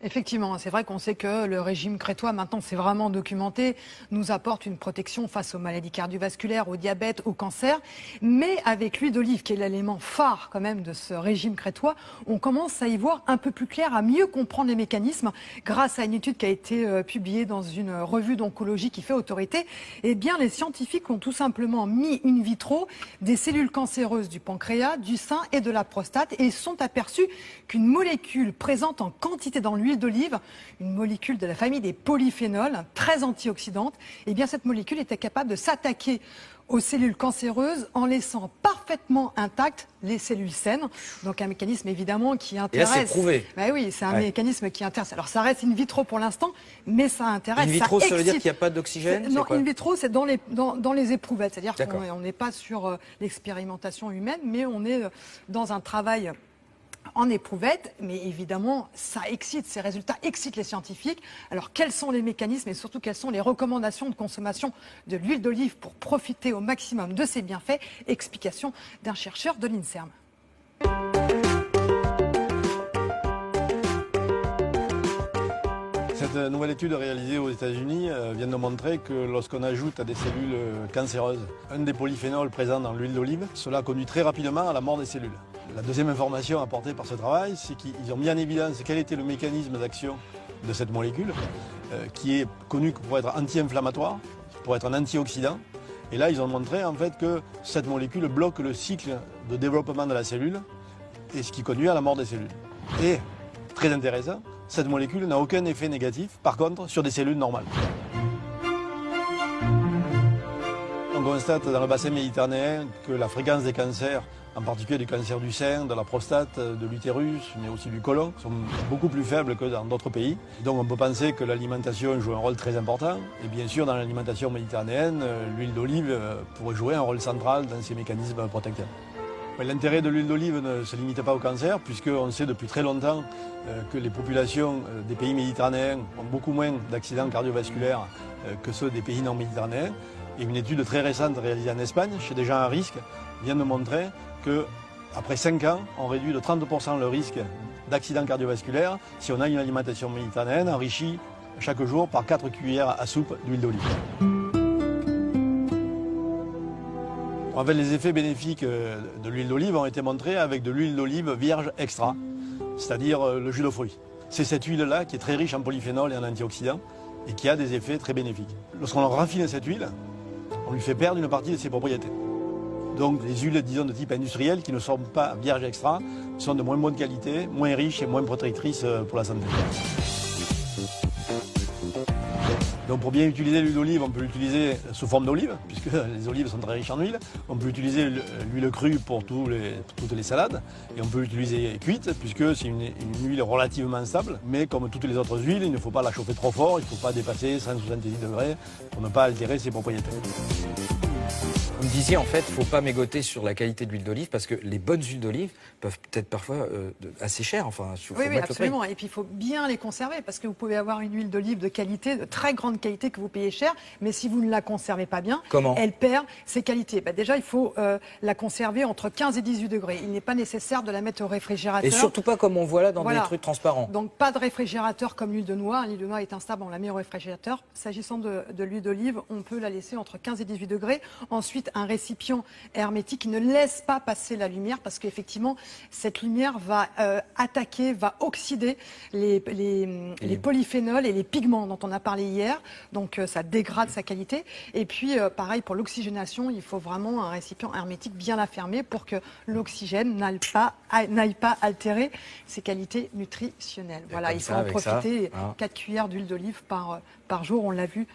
Effectivement, c'est vrai qu'on sait que le régime crétois, maintenant c'est vraiment documenté, nous apporte une protection face aux maladies cardiovasculaires, au diabète, au cancer. Mais avec l'huile d'olive, qui est l'élément phare quand même de ce régime crétois, on commence à y voir un peu plus clair, à mieux comprendre les mécanismes grâce à une étude qui a été publiée dans une revue d'oncologie qui fait autorité. Eh bien, les scientifiques ont tout simplement mis in vitro des cellules cancéreuses du pancréas, du sein et de la prostate et sont aperçus qu'une molécule présente en quantité dans l'huile d'olive, une molécule de la famille des polyphénols, très antioxydante, eh bien cette molécule était capable de s'attaquer aux cellules cancéreuses en laissant parfaitement intactes les cellules saines. Donc un mécanisme évidemment qui intéresse. Et là, c'est prouvé. Ben oui, c'est un mécanisme qui intéresse. Alors ça reste in vitro pour l'instant, mais ça intéresse. In vitro, ça veut dire qu'il n'y a pas d'oxygène? Non, in vitro, c'est dans les éprouvettes. C'est-à-dire qu'on n'est pas sur l'expérimentation humaine, mais on est dans un travail en éprouvette, mais évidemment, ça excite, ces résultats excitent les scientifiques. Alors, quels sont les mécanismes et surtout quelles sont les recommandations de consommation de l'huile d'olive pour profiter au maximum de ses bienfaits? Explication d'un chercheur de l'INSERM. Cette nouvelle étude réalisée aux États-Unis vient de montrer que lorsqu'on ajoute à des cellules cancéreuses un des polyphénols présents dans l'huile d'olive, cela conduit très rapidement à la mort des cellules. La deuxième information apportée par ce travail, c'est qu'ils ont mis en évidence quel était le mécanisme d'action de cette molécule, qui est connue pour être anti-inflammatoire, pour être un antioxydant. Et là, ils ont montré en fait que cette molécule bloque le cycle de développement de la cellule, et ce qui conduit à la mort des cellules. Et, très intéressant, cette molécule n'a aucun effet négatif, par contre, sur des cellules normales. On constate dans le bassin méditerranéen que la fréquence des cancers, en particulier du cancer du sein, de la prostate, de l'utérus, mais aussi du côlon, sont beaucoup plus faibles que dans d'autres pays. Donc on peut penser que l'alimentation joue un rôle très important. Et bien sûr, dans l'alimentation méditerranéenne, l'huile d'olive pourrait jouer un rôle central dans ces mécanismes protecteurs. L'intérêt de l'huile d'olive ne se limite pas au cancer, puisqu'on sait depuis très longtemps que les populations des pays méditerranéens ont beaucoup moins d'accidents cardiovasculaires que ceux des pays non méditerranéens. Et une étude très récente réalisée en Espagne, chez des gens à risque, vient de montrer qu'après 5 ans, on réduit de 30% le risque d'accident cardiovasculaire si on a une alimentation méditerranéenne enrichie chaque jour par 4 cuillères à soupe d'huile d'olive. En fait, les effets bénéfiques de l'huile d'olive ont été montrés avec de l'huile d'olive vierge extra, c'est-à-dire le jus de fruits. C'est cette huile-là qui est très riche en polyphénol et en antioxydants et qui a des effets très bénéfiques. Lorsqu'on raffine cette huile, on lui fait perdre une partie de ses propriétés. Donc les huiles, disons, de type industriel qui ne sont pas vierges extra sont de moins bonne qualité, moins riches et moins protectrices pour la santé. Donc pour bien utiliser l'huile d'olive, on peut l'utiliser sous forme d'olive, puisque les olives sont très riches en huile. On peut utiliser l'huile crue pour toutes les salades. Et on peut l'utiliser cuite, puisque c'est une huile relativement stable. Mais comme toutes les autres huiles, il ne faut pas la chauffer trop fort, il ne faut pas dépasser 170 degrés pour ne pas altérer ses propriétés. Vous me disiez, en fait, il ne faut pas mégoter sur la qualité de l'huile d'olive parce que les bonnes huiles d'olive peuvent être parfois assez chères. Enfin, oui, absolument. Et puis, il faut bien les conserver parce que vous pouvez avoir une huile d'olive de qualité, de très grande qualité que vous payez cher. Mais si vous ne la conservez pas bien, elle perd ses qualités. Déjà, il faut la conserver entre 15 et 18 degrés. Il n'est pas nécessaire de la mettre au réfrigérateur. Et surtout pas comme on voit là dans des trucs transparents. Donc, pas de réfrigérateur comme l'huile de noix. L'huile de noix est instable, on la met au réfrigérateur. S'agissant de l'huile d'olive, on peut la laisser entre 15 et 18 degrés. Ensuite, un récipient hermétique qui ne laisse pas passer la lumière parce qu'effectivement, cette lumière va attaquer, va oxyder les polyphénols et les pigments dont on a parlé hier. Donc, ça dégrade sa qualité. Et puis, pareil, pour l'oxygénation, il faut vraiment un récipient hermétique bien affermé pour que l'oxygène n'aille pas altérer ses qualités nutritionnelles. Voilà, il faut en profiter. 4 cuillères d'huile d'olive par jour, on l'a vu